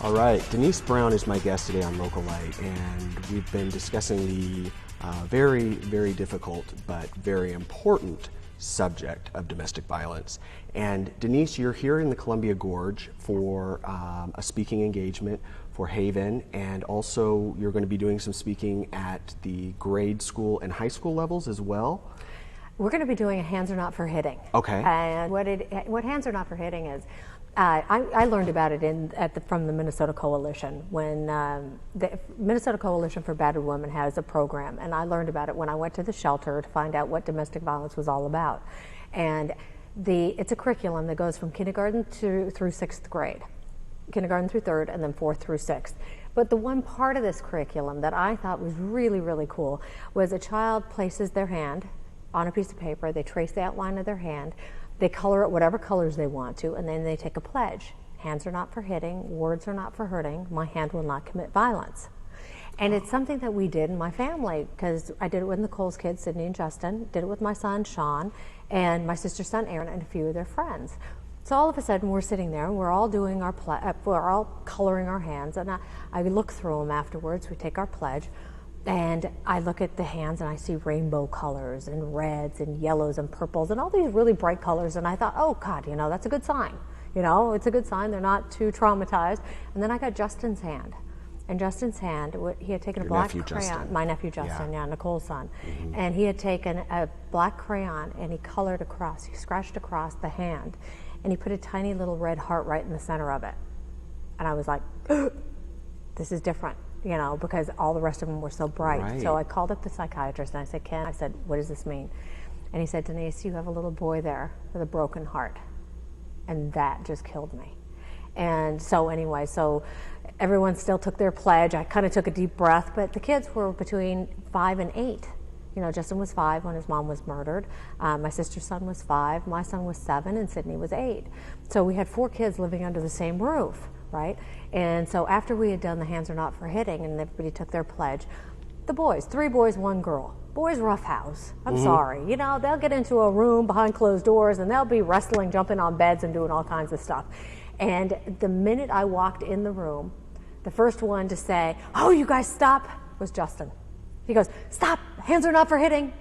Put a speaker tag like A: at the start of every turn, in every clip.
A: All right, Denise Brown is my guest today on Localite, and we've been discussing the very, very difficult but very important subject of domestic violence. And Denise, you're here in the Columbia Gorge for a speaking engagement for Haven, and also you're going to be doing some speaking at the grade school and high school levels as well.
B: We're going to be doing a Hands Are Not for Hitting.
A: Okay.
B: And what Hands Are Not for Hitting is, I learned about it from the Minnesota Coalition when the Minnesota Coalition for Battered Women has a program, and I learned about it when I went to the shelter to find out what domestic violence was all about. And it's a curriculum that goes from kindergarten through 6th grade, kindergarten through 3rd, and then 4th through 6th. But the one part of this curriculum that I thought was really, really cool was a child places their hand on a piece of paper, they trace the outline of their hand, they color it whatever colors they want to, and then they take a pledge. Hands are not for hitting, words are not for hurting, my hand will not commit violence. And it's something that we did in my family, because I did it with Nicole's kids, Sydney and Justin, did it with my son, Sean, and my sister's son, Aaron, and a few of their friends. So all of a sudden, we're sitting there, and we're all doing we're all coloring our hands, and I look through them afterwards, we take our pledge, and I look at the hands and I see rainbow colors and reds and yellows and purples and all these really bright colors, and I thought, oh God, that's a good sign. It's a good sign they're not too traumatized. And then I got Justin's hand. And Justin's hand, he had taken a black crayon. Justin. My nephew Justin, yeah, Nicole's son. Mm-hmm. And he had taken a black crayon and he colored across, he scratched across the hand, and he put a tiny little red heart right in the center of it. And I was like, this is different. Because all the rest of them were so bright. Right. So I called up the psychiatrist and I said, Ken, what does this mean? And he said, Denise, you have a little boy there with a broken heart. And that just killed me. And so anyway, everyone still took their pledge. I kind of took a deep breath, but the kids were between 5 and 8. Justin was 5 when his mom was murdered. My sister's son was 5, my son was 7, and Sydney was 8. So we had 4 kids living under the same roof, right? And so after we had done the Hands Are Not for Hitting and everybody took their pledge, the boys, 3 boys, 1 girl. Boys roughhouse. I'm sorry. They'll get into a room behind closed doors and they'll be wrestling, jumping on beds and doing all kinds of stuff. And the minute I walked in the room, the first one to say, oh, you guys stop, was Justin. He goes, stop, hands are not for hitting.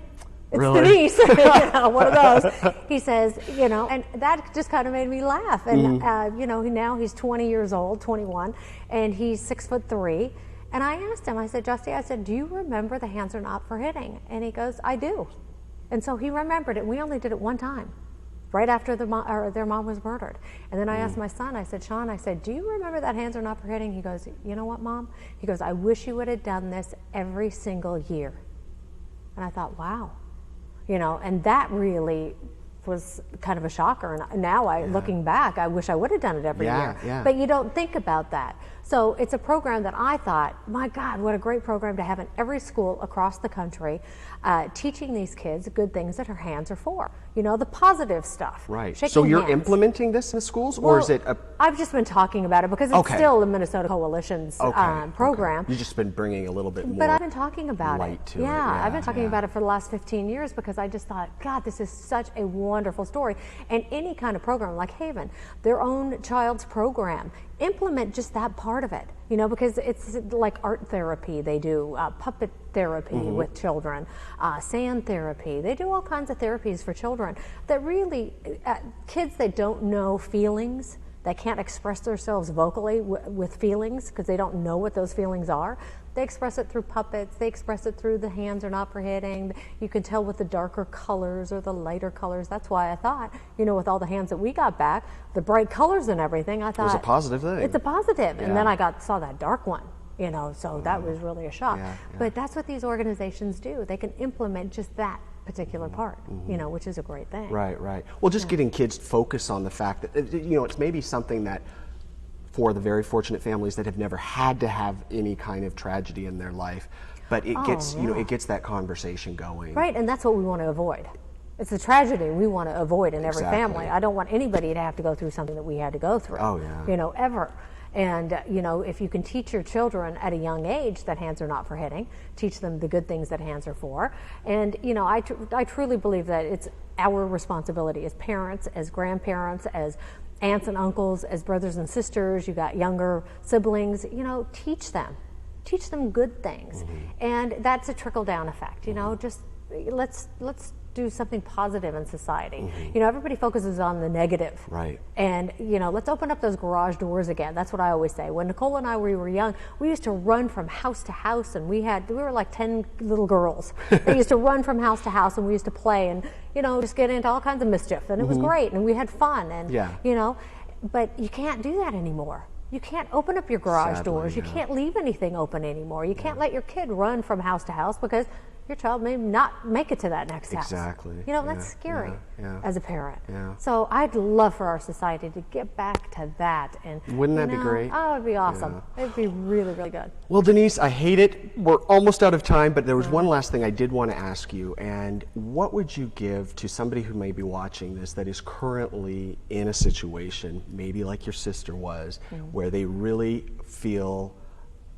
B: It's really? Denise, one of those. He says, and that just kind of made me laugh. And, now he's 20 years old, 21, and he's 6'3". And I asked him, I said, Justy, do you remember the Hands Are Not for Hitting? And he goes, I do. And so he remembered it. We only did it one time, right after their mom was murdered. And then I asked my son, I said, Sean, do you remember that Hands Are Not for Hitting? He goes, you know what, Mom? He goes, I wish you would have done this every single year. And I thought, wow. And that really was kind of a shocker. And now looking back, I wish I would have done it every year. Yeah. But you don't think about that. So it's a program that I thought, my God, what a great program to have in every school across the country, teaching these kids good things that her hands are for. The positive stuff. Right.
A: So you're implementing this in the schools, or is it a...
B: I've just been talking about it because it's still the Minnesota Coalition's program.
A: You've just been bringing a little bit more
B: But I've been talking about
A: light to
B: it.
A: it.
B: Yeah, I've been talking about it for the last 15 years because I just thought, God, this is such a wonderful story. And any kind of program like Haven, their own child's program, implement just that part of it, because it's like art therapy. They do puppet therapy with children, sand therapy. They do all kinds of therapies for children that really, kids that don't know feelings, that can't express themselves vocally with feelings because they don't know what those feelings are. They express it through puppets. They express it through the Hands Are Not for Hitting. You can tell with the darker colors or the lighter colors. That's why I thought, with all the hands that we got back, the bright colors and everything, I thought...
A: It was a positive thing.
B: It's a positive. Yeah. And then I saw that dark one, so that was really a shock. Yeah. But that's what these organizations do. They can implement just that particular part, which is a great thing.
A: Right. Well, just getting kids focused on the fact that, it's maybe something that for the very fortunate families that have never had to have any kind of tragedy in their life, but it gets, it gets that conversation going.
B: Right, and that's what we want to avoid. It's a tragedy we want to avoid in every family. I don't want anybody to have to go through something that we had to go through.
A: Oh, yeah.
B: Ever. And, if you can teach your children at a young age that hands are not for hitting, teach them the good things that hands are for. And, I truly believe that it's our responsibility as parents, as grandparents, as aunts and uncles as brothers and sisters, you got younger siblings, you know, teach them good things. And that's a trickle down effect, you know, just let's do something positive in society. You know, everybody focuses on the negative.
A: Right.
B: And, you know, let's open up those garage doors again. That's what I always say. When Nicole and I we were young, we used to run from house to house, and we were like 10 little girls. We used to run from house to house, and we used to play and, you know, just get into all kinds of mischief. And it was great, and we had fun. And, you know, but you can't do that anymore. You can't open up your garage doors. You can't leave anything open anymore. You can't let your kid run from house to house because your child may not make it to that next house.
A: Exactly.
B: You know, that's scary as a parent.
A: Yeah.
B: So I'd love for our society to get back to that. And
A: wouldn't that be great?
B: Oh, it'd be awesome. It'd be really, really good.
A: Well, Denise, I hate it. We're almost out of time, but there was one last thing I did want to ask you. And what would you give to somebody who may be watching this that is currently in a situation, maybe like your sister was, where they really feel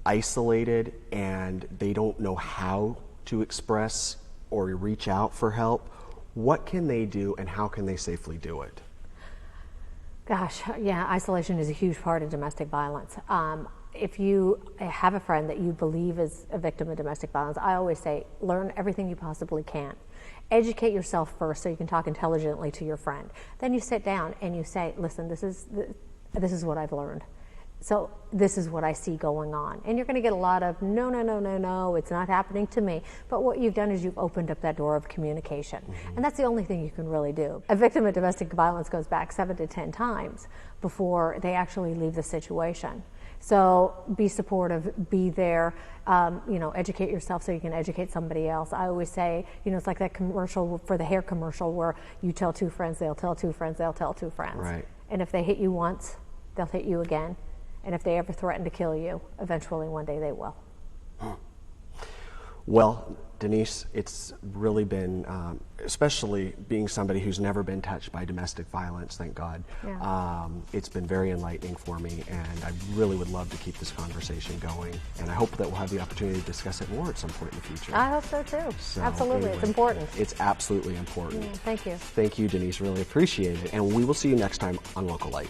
A: isolated and they don't know how to express or reach out for help? What can they do, and how can they safely do it?
B: Gosh, yeah, isolation is a huge part of domestic violence. If you have a friend that you believe is a victim of domestic violence, I always say, learn everything you possibly can. Educate yourself first so you can talk intelligently to your friend. Then you sit down and you say, listen, this is what I've learned. So this is what I see going on. And you're going to get a lot of, no, it's not happening to me. But what you've done is you've opened up that door of communication. And that's the only thing you can really do. A victim of domestic violence goes back 7 to 10 times before they actually leave the situation. So be supportive, be there, you know, educate yourself so you can educate somebody else. I always say, you know, it's like that commercial for the hair commercial where you tell 2 friends, they'll tell 2 friends, they'll tell 2 friends.
A: Right.
B: And if they hit you once, they'll hit you again. And if they ever threaten to kill you, eventually one day they will.
A: Well, Denise, it's really been, especially being somebody who's never been touched by domestic violence, thank God, it's been very enlightening for me, and I really would love to keep this conversation going, and I hope that we'll have the opportunity to discuss it more at some point in the future.
B: I hope so too.
A: So,
B: absolutely,
A: anyway,
B: it's important.
A: It's absolutely important.
B: Yeah, thank you.
A: Thank you, Denise, really appreciate it, and we will see you next time on Localite.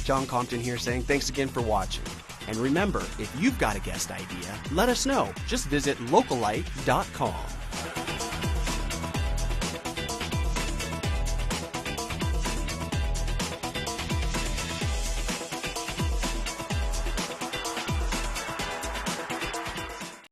A: John Compton here saying thanks again for watching. And remember, if you've got a guest idea, let us know. Just visit localite.com.